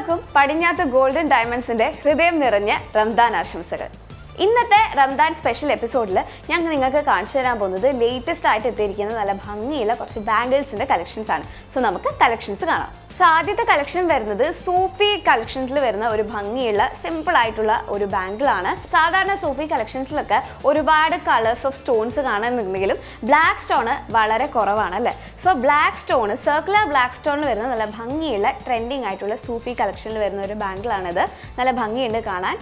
എല്ലാവർക്കും പടിഞ്ഞാത്ത് ഗോൾഡൻ ഡയമണ്ട്സിന്റെ ഹൃദയം നിറഞ്ഞ റംദാൻ ആശംസകൾ. ഇന്നത്തെ റംദാൻ സ്പെഷ്യൽ എപ്പിസോഡിൽ ഞങ്ങൾ നിങ്ങൾക്ക് കാണിച്ചു തരാൻ പോകുന്നത് ലേറ്റസ്റ്റ് ആയിട്ട് എത്തിയിരിക്കുന്ന നല്ല ഭംഗിയുള്ള കുറച്ച് ബാംഗിൾസിന്റെ കളക്ഷൻസ് ആണ്. സോ നമുക്ക് കളക്ഷൻസ് കാണാം. സോ ആദ്യത്തെ കളക്ഷൻ വരുന്നത് സൂഫി കളക്ഷൻസിൽ വരുന്ന ഒരു ഭംഗിയുള്ള സിമ്പിൾ ആയിട്ടുള്ള ഒരു ബാംഗിൾ ആണ്. സാധാരണ സൂഫി കളക്ഷൻസിലൊക്കെ ഒരുപാട് കളേഴ്സ് ഓഫ് സ്റ്റോൺസ് കാണുന്നുണ്ടെങ്കിലും ബ്ലാക്ക് സ്റ്റോൺ വളരെ കുറവാണ് അല്ലേ. So black stone, circular black സ്റ്റോണിൽ വരുന്ന നല്ല ഭംഗിയുള്ള ട്രെൻഡിങ് ആയിട്ടുള്ള സൂഫി കളക്ഷനിൽ വരുന്ന ഒരു ബാംഗിളാണിത്. നല്ല ഭംഗിയുണ്ട് കാണാൻ.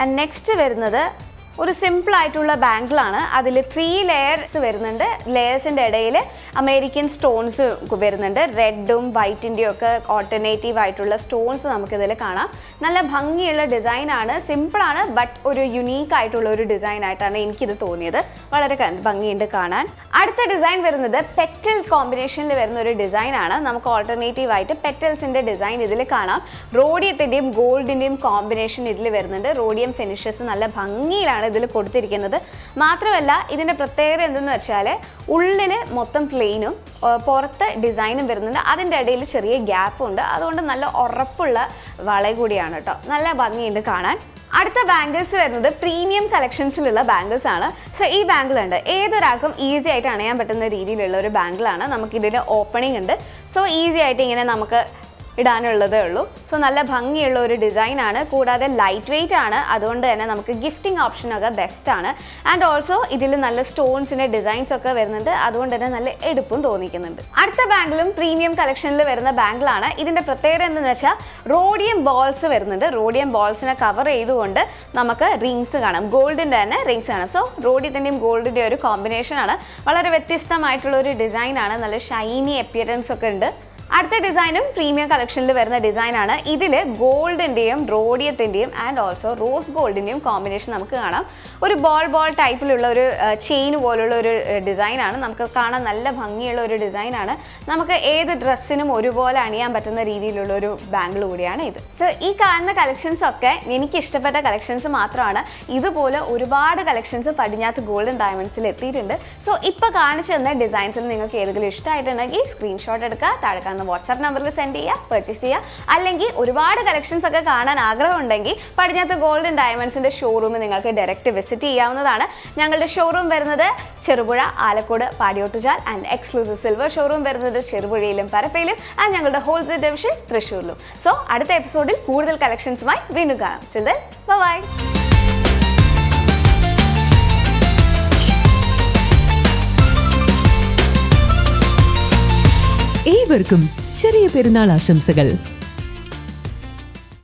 ആൻഡ് നെക്സ്റ്റ് വരുന്നത് ഒരു സിമ്പിൾ ആയിട്ടുള്ള ബാംഗിളാണ്. അതിൽ 3 ലെയേഴ്സ് വരുന്നുണ്ട്. ലെയേഴ്സിൻ്റെ ഇടയിൽ അമേരിക്കൻ സ്റ്റോൺസ് വരുന്നുണ്ട്. റെഡും വൈറ്റിൻ്റെയും ഒക്കെ ഓൾട്ടർനേറ്റീവ് ആയിട്ടുള്ള സ്റ്റോൺസ് നമുക്കിതിൽ കാണാം. നല്ല ഭംഗിയുള്ള ഡിസൈനാണ്. സിമ്പിളാണ്, ബട്ട് ഒരു യുണീക്ക് ആയിട്ടുള്ള ഒരു ഡിസൈൻ ആയിട്ടാണ് എനിക്കിത് തോന്നിയത്. വളരെ ഭംഗിയുണ്ട് കാണാൻ. അടുത്ത ഡിസൈൻ വരുന്നത് പെറ്റൽ കോമ്പിനേഷനിൽ വരുന്ന ഒരു ഡിസൈനാണ്. നമുക്ക് ഓൾട്ടർനേറ്റീവ് ആയിട്ട് പെറ്റൽസിൻ്റെ ഡിസൈൻ ഇതിൽ കാണാം. റോഡിയത്തിൻ്റെയും ഗോൾഡിൻ്റെയും കോമ്പിനേഷൻ ഇതിൽ വരുന്നുണ്ട്. റോഡിയം ഫിനിഷസ് നല്ല ഭംഗിയിലാണ് ഇതിൽ കൊടുത്തിരിക്കുന്നത്. മാത്രമല്ല ഇതിൻ്റെ പ്രത്യേകത എന്തെന്ന് വെച്ചാൽ ഉള്ളിൽ മൊത്തം പ്ലെയിനും പുറത്ത് ഡിസൈനും വരുന്നുണ്ട്. അതിൻ്റെ ഇടയിൽ ചെറിയ ഗ്യാപ്പും ഉണ്ട്. അതുകൊണ്ട് നല്ല ഉറപ്പുള്ള വള കൂടിയാണ് കേട്ടോ. നല്ല ഭംഗിയുണ്ട് കാണാൻ. അടുത്ത ബാംഗിൾസ് വരുന്നത് പ്രീമിയം കളക്ഷൻസിലുള്ള ബാംഗിൾസ് ആണ്. സോ ഈ ബാംഗിൾ ഉണ്ട് ഏതൊരാൾക്കും ഈസി ആയിട്ട് അണയാൻ പറ്റുന്ന രീതിയിലുള്ള ഒരു ബാംഗിളാണ്. നമുക്കിതിൽ ഓപ്പണിംഗ് ഉണ്ട്. സോ ഈസി ആയിട്ട് ഇങ്ങനെ നമുക്ക് ഇടാനുള്ളതേ ഉള്ളൂ. സോ നല്ല ഭംഗിയുള്ള ഒരു ഡിസൈനാണ്. കൂടാതെ ലൈറ്റ് വെയിറ്റ് ആണ്. അതുകൊണ്ട് തന്നെ നമുക്ക് ഗിഫ്റ്റിംഗ് ഓപ്ഷനൊക്കെ ബെസ്റ്റാണ്. ആൻഡ് ഓൾസോ ഇതിൽ നല്ല സ്റ്റോൺസിൻ്റെ ഡിസൈൻസ് ഒക്കെ വരുന്നുണ്ട്. അതുകൊണ്ട് തന്നെ നല്ല എടുപ്പും തോന്നിക്കുന്നുണ്ട്. അടുത്ത ബാംഗിളും പ്രീമിയം കളക്ഷനിൽ വരുന്ന ബാംഗിളാണ്. ഇതിൻ്റെ പ്രത്യേകത എന്തെന്ന് വെച്ചാൽ റോഡിയം ബോൾസ് വരുന്നുണ്ട്. റോഡിയം ബോൾസിനെ കവർ ചെയ്തുകൊണ്ട് നമുക്ക് റിങ്സ് കാണാം. ഗോൾഡിൻ്റെ തന്നെ റിങ്സ് കാണാം. സോ റോഡിയത്തിൻ്റെയും ഗോൾഡിൻ്റെ ഒരു കോമ്പിനേഷനാണ്. വളരെ വ്യത്യസ്തമായിട്ടുള്ള ഒരു ഡിസൈനാണ്. നല്ല ഷൈനി അപ്പിയറൻസ് ഒക്കെ ഉണ്ട്. അടുത്ത ഡിസൈനും പ്രീമിയം കളക്ഷനിൽ വരുന്ന ഡിസൈനാണ്. ഇതിൽ ഗോൾഡിൻ്റെയും റോഡിയത്തിൻ്റെയും ആൻഡ് ഓൾസോ റോസ് ഗോൾഡിൻ്റെയും കോമ്പിനേഷൻ നമുക്ക് കാണാം. ഒരു ബോൾ ടൈപ്പിലുള്ള ഒരു ചെയിൻ പോലുള്ള ഒരു ഡിസൈനാണ്. നമുക്ക് കാണാൻ നല്ല ഭംഗിയുള്ള ഒരു ഡിസൈനാണ്. നമുക്ക് ഏത് ഡ്രസ്സിനും ഒരുപോലെ അണിയാൻ പറ്റുന്ന രീതിയിലുള്ള ഒരു ബാംഗിൾ കൂടിയാണ് ഇത്. സോ ഈ കാണുന്ന കളക്ഷൻസ് ഒക്കെ എനിക്ക് ഇഷ്ടപ്പെട്ട കളക്ഷൻസ് മാത്രമാണ്. ഇതുപോലെ ഒരുപാട് കളക്ഷൻസ് പടിഞ്ഞാത്ത് ഗോൾഡൻ ഡയമണ്ട്സിൽ എത്തിയിട്ടുണ്ട്. സോ ഇപ്പോൾ കാണിച്ചു തന്ന ഡിസൈൻസിൽ നിങ്ങൾക്ക് ഏതെങ്കിലും ഇഷ്ടമായിട്ടുണ്ടെങ്കിൽ സ്ക്രീൻഷോട്ട് എടുക്കുക, താഴെ വാട്സ്ആപ്പ് നമ്പറിൽ സെൻഡ് ചെയ്യുക, പർച്ചേസ് ചെയ്യുക. അല്ലെങ്കിൽ ഒരുപാട് കളക്ഷൻസ് ഒക്കെ കാണാൻ ആഗ്രഹമുണ്ടെങ്കിൽ പടിഞ്ഞാത്ത് ഗോൾഡൻ ഡയമണ്ട്സിന്റെ ഷോറൂമിൽ നിങ്ങൾക്ക് ഡയറക്റ്റ് വിസിറ്റ് ചെയ്യാവുന്നതാണ്. ഞങ്ങളുടെ ഷോറൂം വരുന്നത് Cherupuzha, Alakode, Padiyottuchal and exclusive silver showroom വരുന്നത് ചെറുപുഴയിലും പരപ്പയിലും ആൻഡ് ഞങ്ങളുടെ ഹോൾസെയിൽ ഡിവിഷൻ തൃശ്ശൂരിലും. സോ അടുത്ത എപ്പിസോഡിൽ കൂടുതൽ കളക്ഷൻസുമായി വീണ്ടും കാണാം. Till then, bye. ഏവർക്കും ചെറിയ പെരുന്നാൾ ആശംസകൾ.